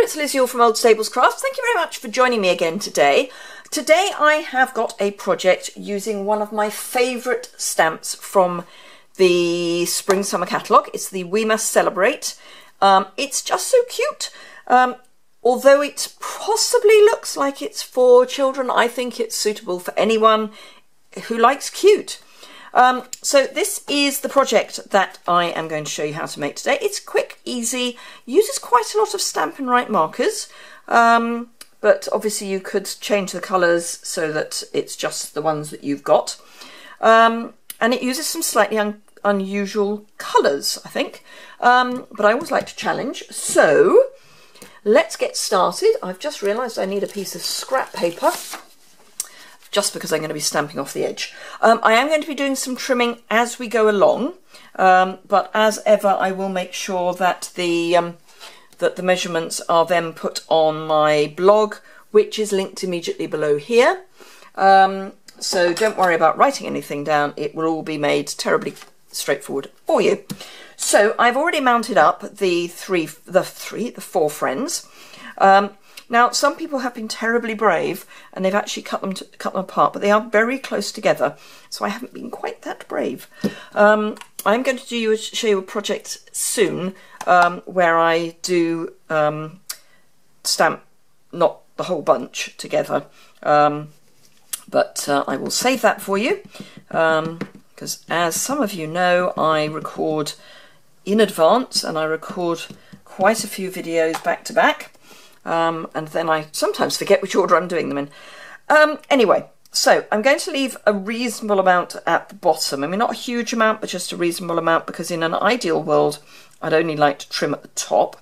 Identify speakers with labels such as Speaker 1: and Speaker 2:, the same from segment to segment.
Speaker 1: it's Liz Yuille from Old Stables Crafts. Thank you very much for joining me again today. Today I have got a project using one of my favourite stamps from the Spring Summer catalogue. It's the We Must Celebrate. It's just so cute. Although it possibly looks like it's for children, I think it's suitable for anyone who likes cute. So this is the project that I am going to show you how to make today. It's quick, easy, uses quite a lot of Stampin' Right markers, but obviously you could change the colours so that it's just the ones that you've got. And it uses some slightly unusual colours, I think, but I always like to challenge. So let's get started. I've just realised I need a piece of scrap paper, just because I'm going to be stamping off the edge. I am going to be doing some trimming as we go along, but as ever I will make sure that the measurements are then put on my blog, which is linked immediately below here. So don't worry about writing anything down, it will all be made terribly straightforward for you. So I've already mounted up the four friends. Now, some people have been terribly brave and they've actually cut them apart, but they are very close together, so I haven't been quite that brave. I'm going to show you a project soon where I do stamp not the whole bunch together, but I will save that for you because, as some of you know, I record in advance and I record quite a few videos back to back. And then I sometimes forget which order I'm doing them in. Anyway, so I'm going to leave a reasonable amount at the bottom. I mean, not a huge amount, but just a reasonable amount, because in an ideal world, I'd only like to trim at the top.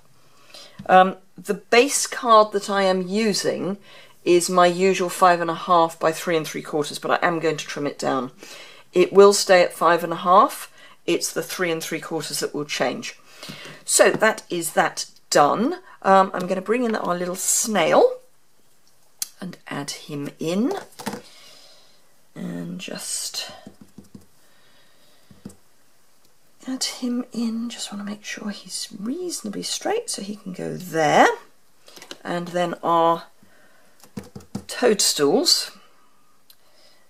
Speaker 1: The base card that I am using is my usual 5.5 by 3 3/4, but I am going to trim it down. It will stay at 5.5. It's the 3 3/4 that will change. So that is that done. I'm going to bring in our little snail and add him in, and just add him in. Just want to make sure he's reasonably straight so he can go there. And then our toadstools,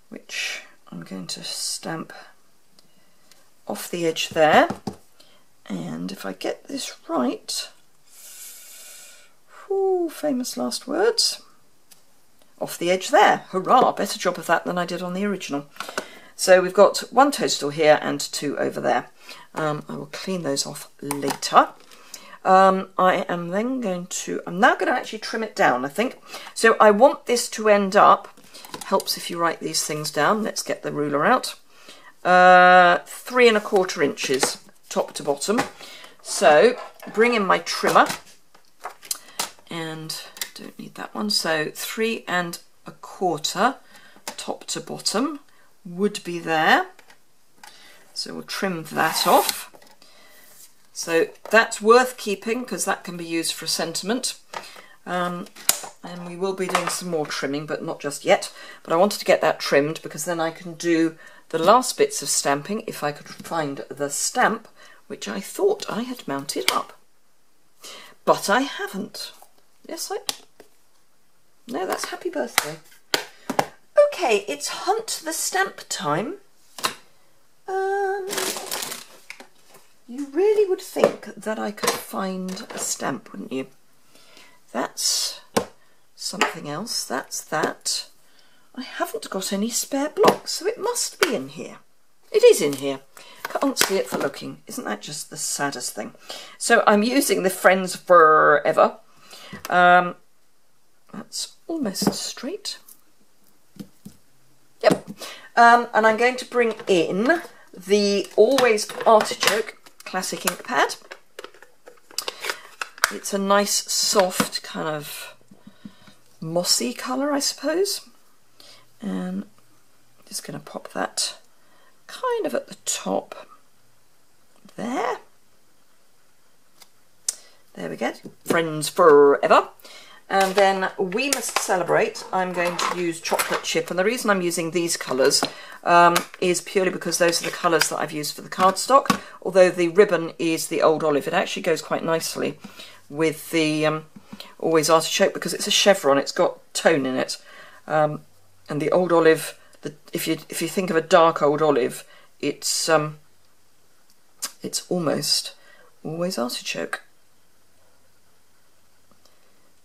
Speaker 1: which I'm going to stamp off the edge there. And if I get this right, ooh, famous last words, off the edge there. Hurrah, better job of that than I did on the original. So we've got one toadstool here and two over there. I will clean those off later. I'm now going to actually trim it down, I think. So I want this to end up, helps if you write these things down, let's get the ruler out, 3 1/4 inches top to bottom. So bring in my trimmer, and don't need that one, so 3 1/4 top to bottom would be there. So we'll trim that off. So that's worth keeping because that can be used for a sentiment. And we will be doing some more trimming, but not just yet. But I wanted to get that trimmed because then I can do the last bits of stamping if I could find the stamp, which I thought I had mounted up. But I haven't. Yes, no, that's happy birthday. Okay, it's hunt the stamp time. You really would think that I could find a stamp, wouldn't you? That's something else. That's that. I haven't got any spare blocks, so it must be in here. It is in here. Can't see it for looking. Isn't that just the saddest thing? So I'm using the Friends Forever. That's almost straight. Yep. And I'm going to bring in the Always Artichoke Classic ink pad. It's a nice soft kind of mossy colour, I suppose. And just going to pop that kind of at the top there. There we go. Friends Forever. And then We Must Celebrate, I'm going to use chocolate chip, and the reason I'm using these colours is purely because those are the colours that I've used for the cardstock, although the ribbon is the Old Olive. It actually goes quite nicely with the Always Artichoke, because it's a chevron, it's got tone in it. And the old olive, if you think of a dark old olive, it's almost always Artichoke.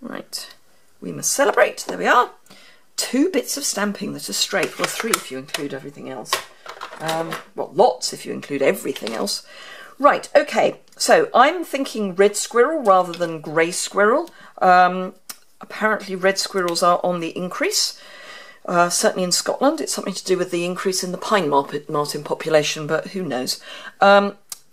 Speaker 1: Right, we must celebrate. There we are. 2 bits of stamping that are straight. Well, 3 if you include everything else. Well, lots if you include everything else. Right, okay, so I'm thinking red squirrel rather than grey squirrel. Apparently red squirrels are on the increase. Certainly in Scotland. It's something to do with the increase in the pine marten population, but who knows.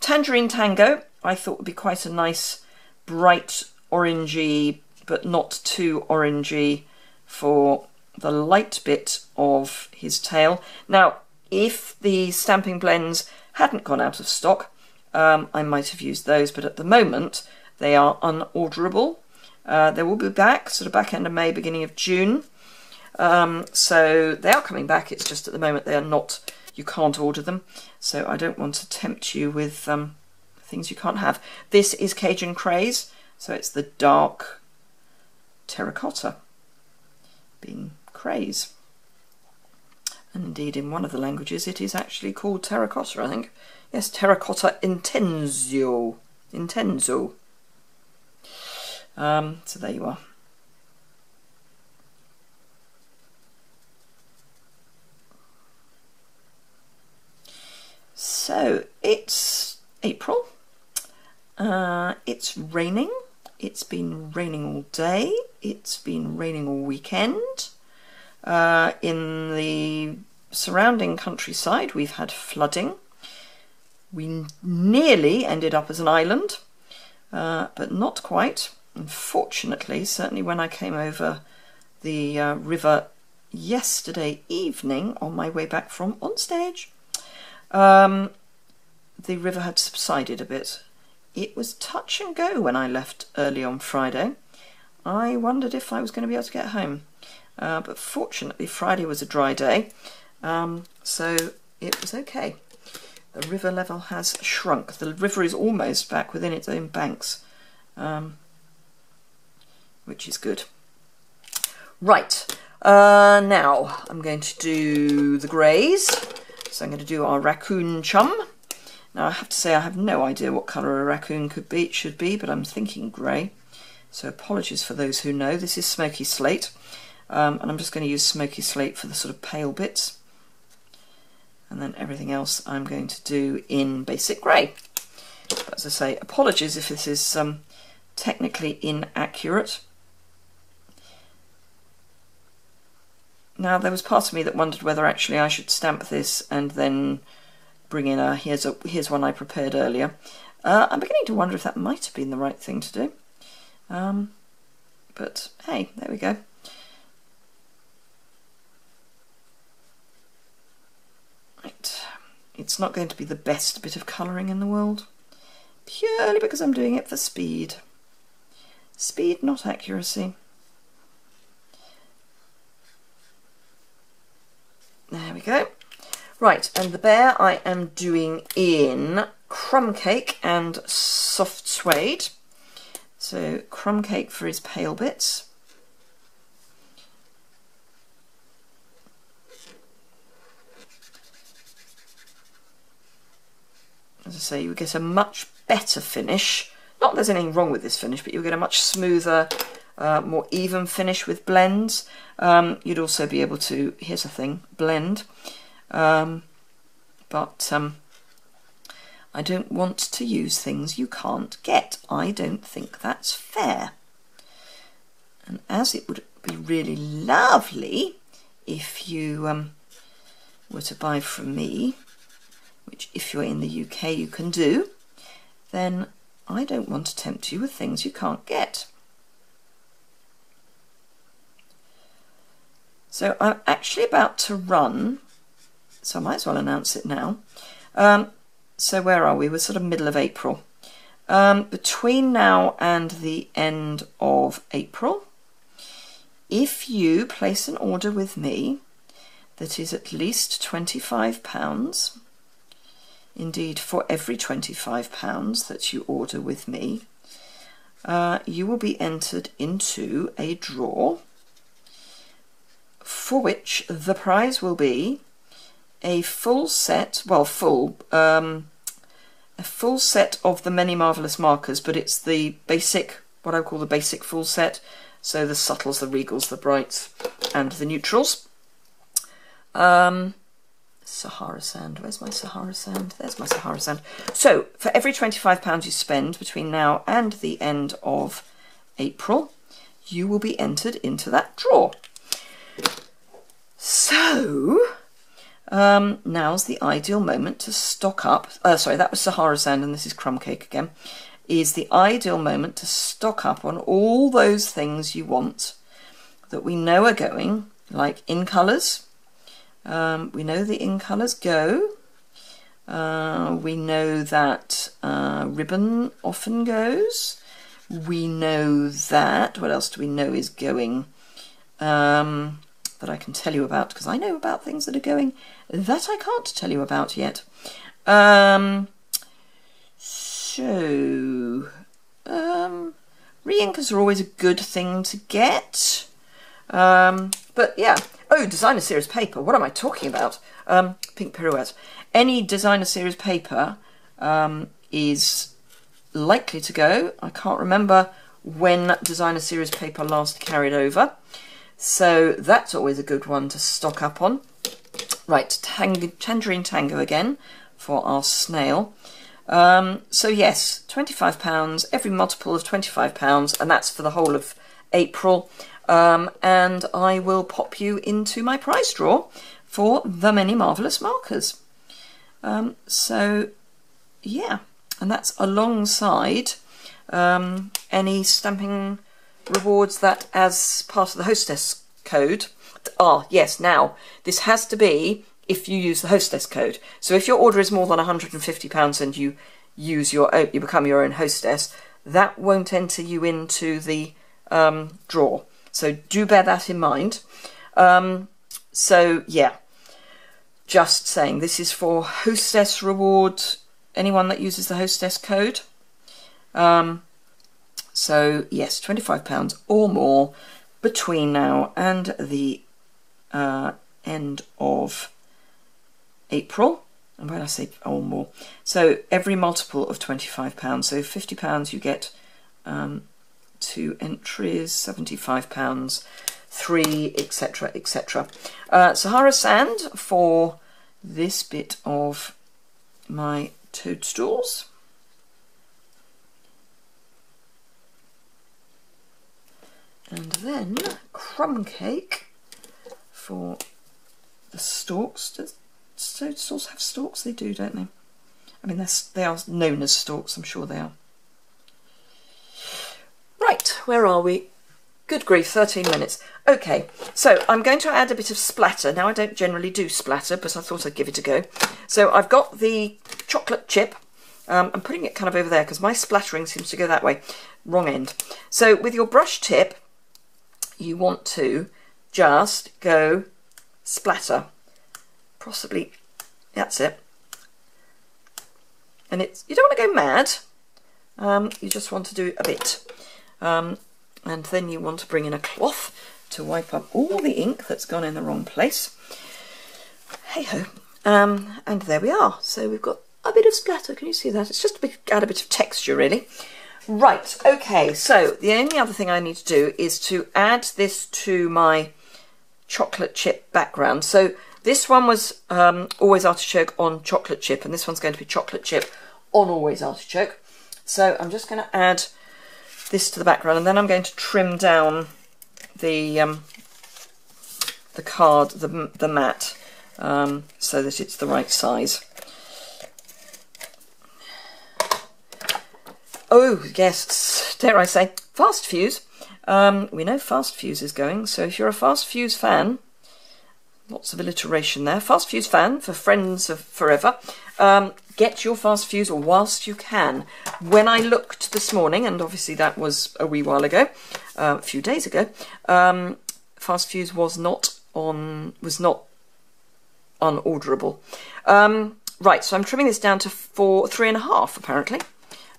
Speaker 1: Tangerine Tango, I thought would be quite a nice, bright, orangey, but not too orangey for the light bit of his tail. Now, if the stamping blends hadn't gone out of stock, I might have used those, but at the moment they are unorderable. They will be back, sort of back end of May, beginning of June. So they are coming back, it's just at the moment they are not, you can't order them. So I don't want to tempt you with things you can't have. This is Cajun Craze, so it's the dark terracotta being craze. And indeed in one of the languages it is actually called terracotta, I think. Yes, terracotta intenso. So there you are. So it's April. It's raining. It's been raining all day. It's been raining all weekend. In the surrounding countryside we've had flooding. We nearly ended up as an island, but not quite. Unfortunately, certainly when I came over the river yesterday evening on my way back from on stage, the river had subsided a bit. It was touch and go when I left early on Friday. I wondered if I was going to be able to get home, but fortunately Friday was a dry day, so it was okay. The river level has shrunk. The river is almost back within its own banks, which is good. Right, now I'm going to do the greys. So I'm going to do our raccoon chum. Now I have to say I have no idea what colour a raccoon should be, but I'm thinking grey. So apologies for those who know. This is Smoky Slate, and I'm just going to use Smoky Slate for the sort of pale bits. And then everything else I'm going to do in basic grey. But as I say, apologies if this is technically inaccurate. Now there was part of me that wondered whether actually I should stamp this and then bring in a here's one I prepared earlier. I'm beginning to wonder if that might have been the right thing to do. But hey, there we go. Right, it's not going to be the best bit of colouring in the world, purely because I'm doing it for speed. Speed, not accuracy. There we go. Right, and the bear I am doing in crumb cake and soft suede. So crumb cake for his pale bits. As I say, you get a much better finish. Not that there's anything wrong with this finish, but you'll get a much smoother, more even finish with blends. You'd also be able to, here's the thing, blend. But I don't want to use things you can't get. I don't think that's fair. And as it would be really lovely if you were to buy from me, which if you're in the UK you can do, then I don't want to tempt you with things you can't get. So I'm actually about to run, so I might as well announce it now. So where are we? We're sort of middle of April. Between now and the end of April, if you place an order with me that is at least £25, indeed for every £25 that you order with me, you will be entered into a draw for which the prize will be a full set, well, a full set of the Many Marvellous markers, but it's the basic, what I call the basic full set. So the subtles, the regals, the brights, and the neutrals. Sahara sand, where's my Sahara sand? There's my Sahara sand. So for every £25 you spend between now and the end of April, you will be entered into that draw. So now's the ideal moment to stock up. Sorry, that was Sahara sand and this is crumb cake again. Is the ideal moment to stock up on all those things you want that we know are going, like in colours. We know the in colours go. We know that ribbon often goes. We know that, what else do we know is going that I can tell you about, because I know about things that are going that I can't tell you about yet. So, re-inkers are always a good thing to get. But yeah, oh, designer series paper, what am I talking about? Pink pirouette. Any designer series paper is likely to go. I can't remember when designer series paper last carried over, so that's always a good one to stock up on. Right, Tangerine Tango again for our snail. So yes, £25, every multiple of £25, and that's for the whole of April. And I will pop you into my prize draw for the Many Marvellous markers. So yeah, and that's alongside any stamping rewards that, as part of the Hostess Code, yes, now this has to be if you use the Hostess Code. So if your order is more than £150 and you use you become your own hostess, that won't enter you into the draw. So do bear that in mind. So yeah, just saying, this is for Hostess reward, anyone that uses the Hostess Code. So yes, £25 or more between now and the end of April. And when I say or more, so every multiple of £25. So £50 you get 2 entries, £75, 3, etc, etc. Sahara sand for this bit of my toadstools. And then crumb cake for the stalks. Does toadstools have stalks? They do, don't they? I mean, they are known as stalks, I'm sure they are. Right, where are we? Good grief, 13 minutes. Okay, so I'm going to add a bit of splatter. Now, I don't generally do splatter, but I thought I'd give it a go. So I've got the chocolate chip. I'm putting it kind of over there because my splattering seems to go that way. Wrong end. So with your brush tip, you want to just go splatter. Possibly, that's it. And you don't want to go mad. You just want to do a bit. And then you want to bring in a cloth to wipe up all the ink that's gone in the wrong place. Hey-ho. And there we are. So we've got a bit of splatter. Can you see that? It's just add a bit of texture, really. Right, okay, so the only other thing I need to do is to add this to my chocolate chip background. So this one was Always Artichoke on chocolate chip, and this one's going to be chocolate chip on Always Artichoke. So I'm just going to add this to the background, and then I'm going to trim down the card, the mat, so that it's the right size. Oh yes, dare I say, fast fuse. We know fast fuse is going, so if you're a fast fuse fan, lots of alliteration there. Fast fuse fan for friends of forever. Get your fast fuse whilst you can. When I looked this morning, and obviously that was a wee while ago, a few days ago, fast fuse was not unorderable. Right, so I'm trimming this down to 3.5 apparently.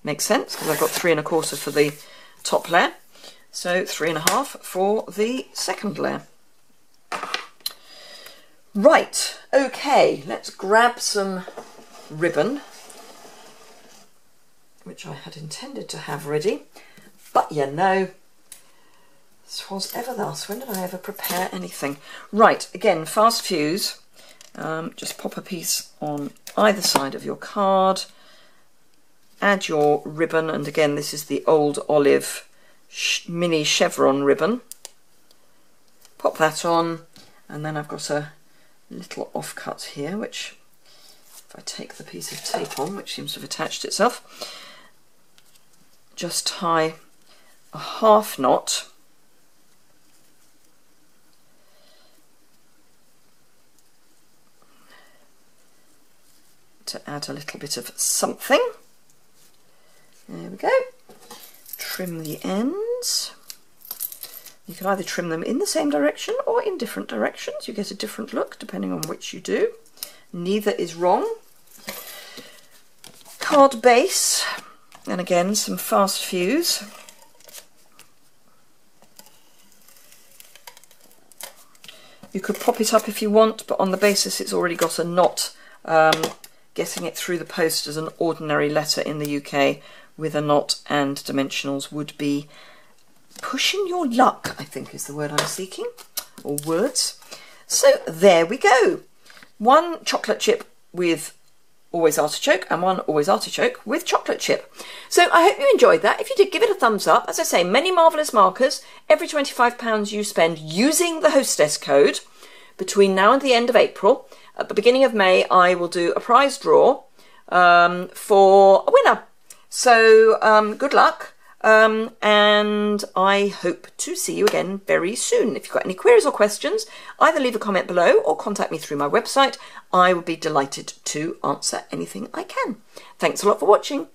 Speaker 1: Makes sense because I've got 3 1/4 for top layer. So 3.5 for the second layer. Right, okay, let's grab some ribbon, which I had intended to have ready, but you know, this was ever thus. When did I ever prepare anything? Right, again, fast fuse. Just pop a piece on either side of your card, add your ribbon, and again, this is the old olive mini chevron ribbon. Pop that on, and then I've got a little offcut here, which if I take the piece of tape on, which seems to have attached itself, just tie a half knot to add a little bit of something. There we go. Trim the ends. You can either trim them in the same direction or in different directions. You get a different look depending on which you do. Neither is wrong. Card base, and again some fast fuse. You could pop it up if you want, but on the basis it's already got a knot, getting it through the post as an ordinary letter in the UK with a knot and dimensionals would be pushing your luck, I think is the word I'm seeking, or words. So there we go. One chocolate chip with always artichoke and one always artichoke with chocolate chip. So I hope you enjoyed that. If you did, give it a thumbs up. As I say, many marvellous markers. Every £25 you spend using the Hostess Code between now and the end of April. At the beginning of May, I will do a prize draw for a winner. So good luck. And I hope to see you again very soon. If you've got any queries or questions, either leave a comment below or contact me through my website. I would be delighted to answer anything I can. Thanks a lot for watching.